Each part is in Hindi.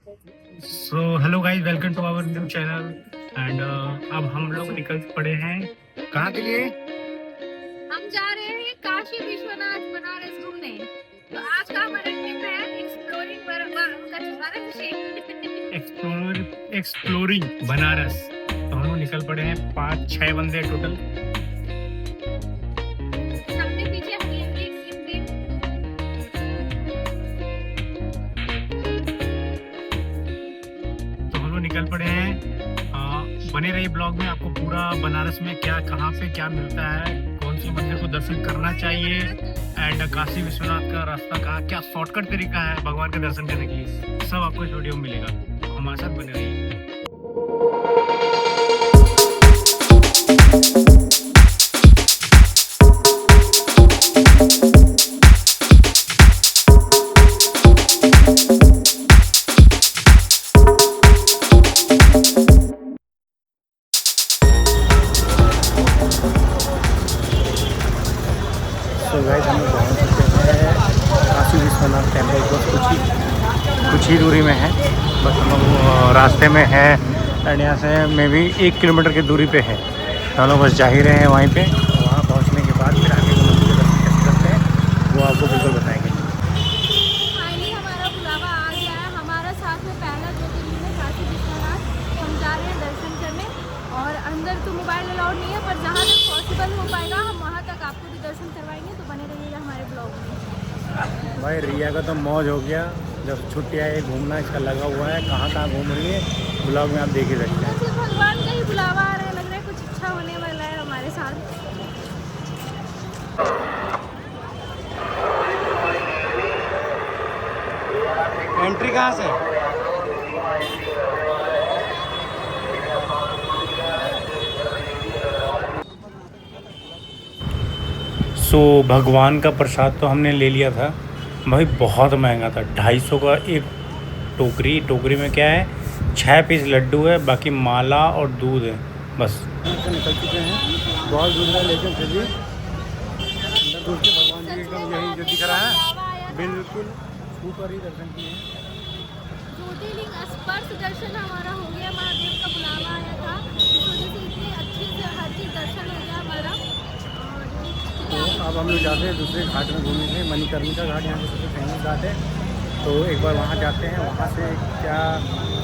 So hello guys, welcome to our new channel. And अब हम लोग निकल पड़े हैं कहाँ के लिए? हम जा रहे हैं काशी विश्वनाथ बनारस घूमने। तो आज का हमारा ट्रिप है एक्सप्लोरिंग एक्सप्लोरिंग बनारस। तो हम लोग निकल पड़े हैं 5-6 बंदे टोटल। सामने पीछे हरियाली ग्रीन तो हम लोग निकल पड़े हैं। बने रहिए ब्लॉग में, आपको पूरा बनारस में क्या कहाँ पे क्या मिलता है, कौन से मंदिर को दर्शन करना चाहिए, एंड काशी विश्वनाथ का रास्ता कहाँ, क्या शॉर्टकट तरीका है भगवान के दर्शन करने के लिए, सब आपको इस वीडियो में मिलेगा। हमारे साथ बने रहिए। तो गाइस हम लोग पहुँच चुके हैं काशी विश्वनाथ टेम्पल को। कुछ ही दूरी में है, बस हम लोग रास्ते में है एंड यहाँ से मे भी 1 किलोमीटर की दूरी पे है। तो हम लोग बस जा ही रहे हैं वहीं पे। वहाँ पहुँचने के बाद फिर आगे वो मंदिर के दर्शन कैसे करते हैं वो आपको बिल्कुल बताएंगे। फाइनली हमारा बुलावा आ गया है। हमारा साथ में पहला ज्योतिर्लिंग है काशी विश्वनाथ। हम जा रहे हैं दर्शन करने और अंदर तो मोबाइल अलाउड नहीं है, पर जहाँ तक पॉसिबल हो पाएगा हम वहाँ तक आपको भी दर्शन करवाएंगे। तो बने रहिएगा हमारे ब्लॉग में। भाई रिया का तो मौज हो गया, जब छुट्टी आई घूमना इसका लगा हुआ है। कहाँ कहाँ घूम रही है ब्लॉग में आप देख ही सकते हैं। सिर्फ भगवान का ही बुलावा आ रहा है, लग रहा है कुछ अच्छा होने वाला है हमारे साथ। एंट्री कहाँ से? सो भगवान का प्रसाद तो हमने ले लिया था भाई, बहुत महंगा था। 250 का एक टोकरी में क्या है, 6 पीस लड्डू है, बाकी माला और दूध है बस। निकल चुके हैं, बहुत दूर है लेकिन फिर भी अंदर दूर के भगवान जी एकदम यही जो दिख रहा है बिल्कुल ऊपर ही दर्शन किए हैं। ज्योतिर्लिंग स्पर्श दर्शन हमारा हो गया। महादेव का बुलावा आया था, इस वजह से इतने अच्छे से हर चीज़ दर्शन हो गया हमारा। तो अब हम लोग जाते हैं दूसरे घाट में घूमने के। मणिकर्णिका घाट यहाँ पे सबसे फेमस घाट है, तो एक बार वहाँ जाते हैं, वहाँ से क्या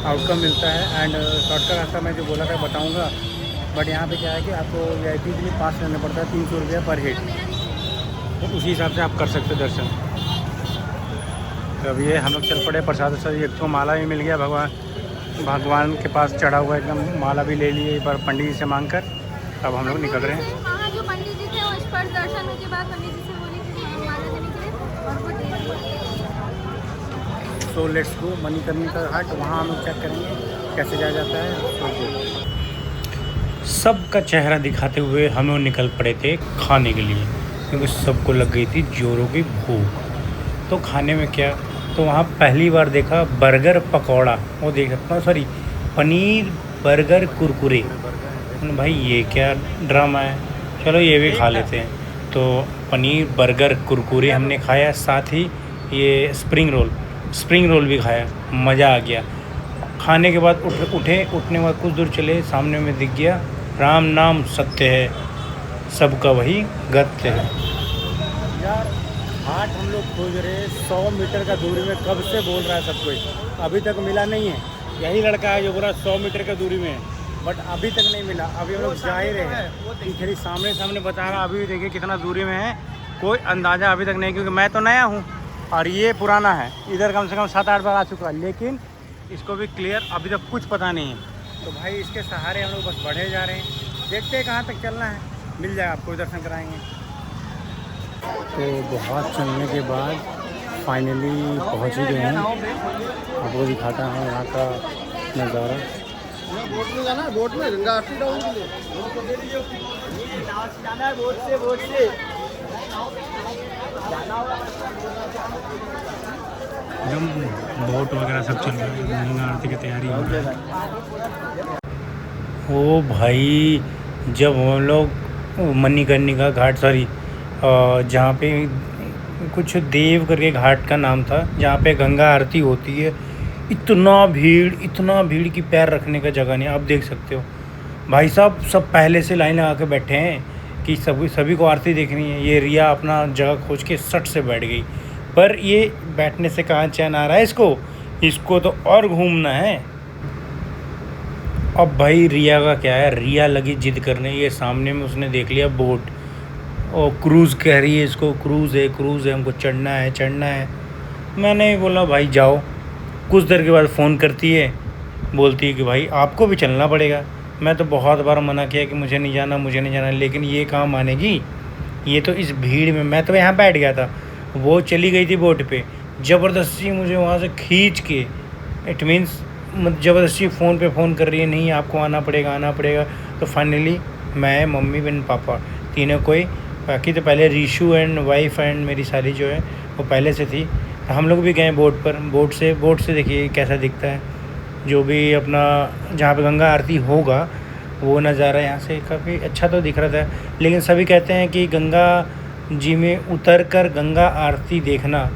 आउटकम मिलता है। एंड शॉर्टकट रास्ता मैं जो बोला था बताऊँगा, बट यहाँ पे क्या है कि आपको VIP के लिए पास लेना पड़ता है 300 रुपया पर हेड। तो उसी हिसाब से आप कर सकते दर्शन। तो अब ये हम लोग चल पड़े प्रसाद सर। एक तो माला भी मिल गया, भगवान के पास चढ़ा हुआ एकदम माला भी ले लिए एक बार पंडित जी से मांग कर। अब हम लोग निकल रहे हैं। वहाँ जो पंडित जी थे वो स्पर्श दर्शन के बाद पंडित जी से बोले कि माला देने के लिए, और वो दे दिए। सो लेट्स गो मणिकर्णिका घाट, वहाँ हम लोग चेक करेंगे कैसे जाया जाता है। सो सबका चेहरा दिखाते हुए हम लोग निकल पड़े थे खाने के लिए, क्योंकि सबको लग गई थी जोरों की भूख। तो खाने में क्या, तो वहाँ पहली बार देखा बर्गर पकौड़ा, वो देख सकता हूँ, सॉरी पनीर बर्गर कुरकुरे। भाई ये क्या ड्रामा है, चलो ये भी खा लेते हैं। तो पनीर बर्गर कुरकुरे हमने खाया, साथ ही ये स्प्रिंग रोल भी खाया। मज़ा आ गया। खाने के बाद उठने के बाद कुछ दूर चले, सामने में दिख गया राम नाम सत्य है, सबका वही गत्य है। यार घाट हम लोग खोज रहे 100 मीटर का दूरी में, कब से बोल रहा है सब कोई, अभी तक मिला नहीं है। यही लड़का है जो बोला 100 मीटर का दूरी में है, बट अभी तक नहीं मिला। अभी हम लोग जा ही रहे हैं, खड़ी सामने बता रहा। अभी भी देखिए कितना दूरी में है, कोई अंदाज़ा अभी तक नहीं, क्योंकि मैं तो नया हूँ और ये पुराना है। इधर कम से कम 7-8 बार आ चुका है, लेकिन इसको भी क्लियर अभी तक कुछ पता नहीं है। तो भाई इसके सहारे हम लोग बस बढ़े जा रहे हैं, देखते हैं कहाँ तक चलना है, मिल जाएगा, आपको दर्शन कराएंगे। तो बहुत चलने के बाद फाइनली पहुँच ही गए हैं। आपको दिखाता हूँ यहाँ का नज़ारा। बोट में जाना है, बोट में गंगा आरती जाना है, बोट से एकदम बोट वगैरह सब चल रहा है, गंगा आरती की तैयारी हो रही है। ओ भाई, जब हम लोग मणिकर्णिका घाट, सॉरी जहाँ पे कुछ देव करके घाट का नाम था, जहाँ पे गंगा आरती होती है, इतना भीड़ कि पैर रखने का जगह नहीं। आप देख सकते हो भाई साहब, सब पहले से लाइन लगा के बैठे हैं कि सभी को आरती देखनी है। ये रिया अपना जगह खोज के सट से बैठ गई, पर ये बैठने से कहाँ चैन आ रहा है इसको तो और घूमना है। अब भाई रिया का क्या है, रिया लगी जिद करने। ये सामने में उसने देख लिया बोट, और क्रूज़ कह रही है इसको, क्रूज़ है हमको चढ़ना है। मैंने बोला भाई जाओ। कुछ देर के बाद फ़ोन करती है, बोलती है कि भाई आपको भी चलना पड़ेगा। मैं तो बहुत बार मना किया कि मुझे नहीं जाना, लेकिन ये कहाँ मानेगी। ये तो इस भीड़ में, मैं तो यहाँ बैठ गया था, वो चली गई थी बोट पे। ज़बरदस्ती मुझे वहाँ से खींच के, इट मीन्स ज़बरदस्ती फ़ोन कर रही है, नहीं आपको आना पड़ेगा। तो फाइनली मैं, मम्मी, बहन, पापा तीनों कोई, बाकी तो पहले रीशू एंड वाइफ एंड मेरी साली जो है वो पहले से थी। तो हम लोग भी गए बोट पर। बोट से देखिए कैसा दिखता है, जो भी अपना जहाँ पे गंगा आरती होगा वो नज़ारा यहाँ से काफ़ी अच्छा तो दिख रहा था। लेकिन सभी कहते हैं कि गंगा जी में उतर कर गंगा आरती देखना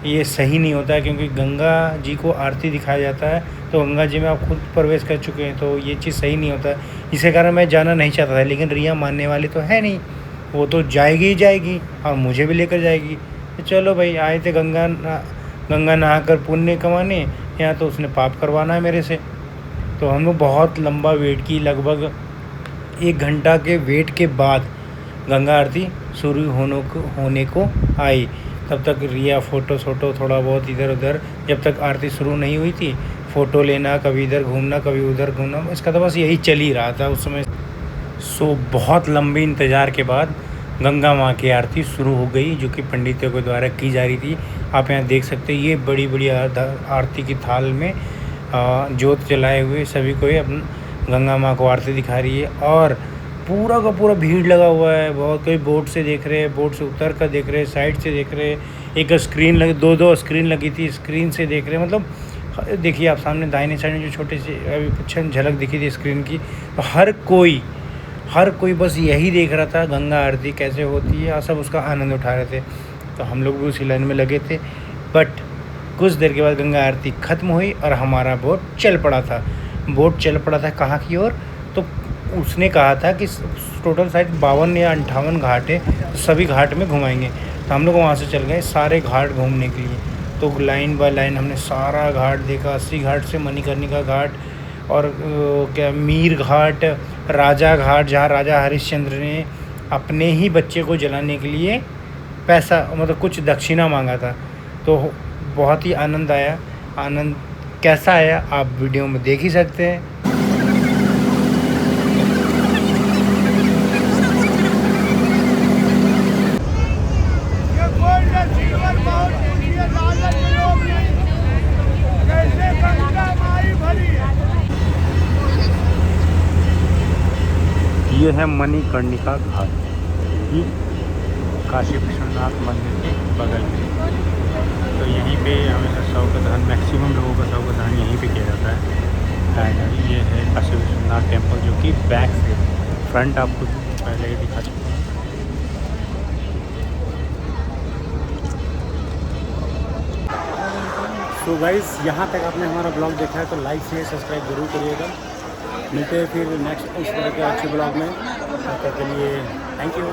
ये सही नहीं होता है, क्योंकि गंगा जी को आरती दिखाया जाता है तो गंगा जी में आप खुद प्रवेश कर चुके हैं, तो ये चीज़ सही नहीं होता है। इसी कारण मैं जाना नहीं चाहता था, लेकिन रिया मानने वाली तो है नहीं, वो तो जाएगी और मुझे भी लेकर जाएगी। तो चलो भाई, आए थे गंगा नहाकर पुण्य कमाने, यहाँ तो उसने पाप करवाना है मेरे से। तो हम लोग बहुत लंबा वेट की, लगभग 1 घंटा के वेट के बाद गंगा आरती शुरू होने को आई। तब तक रिया फ़ोटो थोड़ा बहुत इधर उधर, जब तक आरती शुरू नहीं हुई थी, फ़ोटो लेना, कभी इधर घूमना कभी उधर घूमना, इसका तो बस यही चल ही रहा था उस समय। बहुत लंबे इंतज़ार के बाद गंगा माँ की आरती शुरू हो गई, जो कि पंडितों के द्वारा की जा रही थी। आप यहाँ देख सकते हैं, ये बड़ी आरती की थाल में जोत जलाए हुए सभी को अपनी गंगा माँ को आरती दिखा रही है। और पूरा का पूरा भीड़ लगा हुआ है। बहुत कोई बोट से देख रहे हैं, बोट से उतर कर देख रहे हैं, साइड से देख रहे हैं। एक स्क्रीन लगी, 2 स्क्रीन लगी थी, स्क्रीन से देख रहे हैं। मतलब देखिए आप सामने दाहिने साइड में जो छोटी सी अभी पीछे झलक दिखी थी स्क्रीन की, तो हर कोई बस यही देख रहा था गंगा आरती कैसे होती है, और सब उसका आनंद उठा रहे थे। तो हम लोग भी उसी लाइन में लगे थे। बट कुछ देर के बाद गंगा आरती ख़त्म हुई और हमारा बोट चल पड़ा था कहाँ की ओर। तो उसने कहा था कि टोटल शायद 52 या 58 घाट है, तो सभी घाट में घुमाएंगे। तो हम लोग वहाँ से चल गए सारे घाट घूमने के लिए। तो लाइन बाय लाइन हमने सारा घाट देखा, 80 घाट से मणिकर्णिका घाट, और मीर घाट, राजा घाट, जहाँ राजा हरिश्चंद्र ने अपने ही बच्चे को जलाने के लिए पैसा, मतलब कुछ दक्षिणा मांगा था। तो बहुत ही आनंद आया। आनंद कैसा आया आप वीडियो में देख ही सकते हैं। ये है मणिकर्णिका घाट, काशी विश्वनाथ मंदिर के बगल में। तो यहीं पे हमेशा शव का दहन, मैक्सिमम लोगों का शव का दहन यहीं पे किया जाता है। एंड ये है काशी विश्वनाथ टेम्पल, जो कि बैक से, फ्रंट आपको पहले ही दिखा चुका हूँ। तो गाइस, यहाँ तक आपने हमारा ब्लॉग देखा है तो लाइक शेयर सब्सक्राइब जरूर करिएगा। मिलते हैं फिर नेक्स्ट इस तरह के अच्छे ब्लॉग में। तब तक के लिए थैंक यू।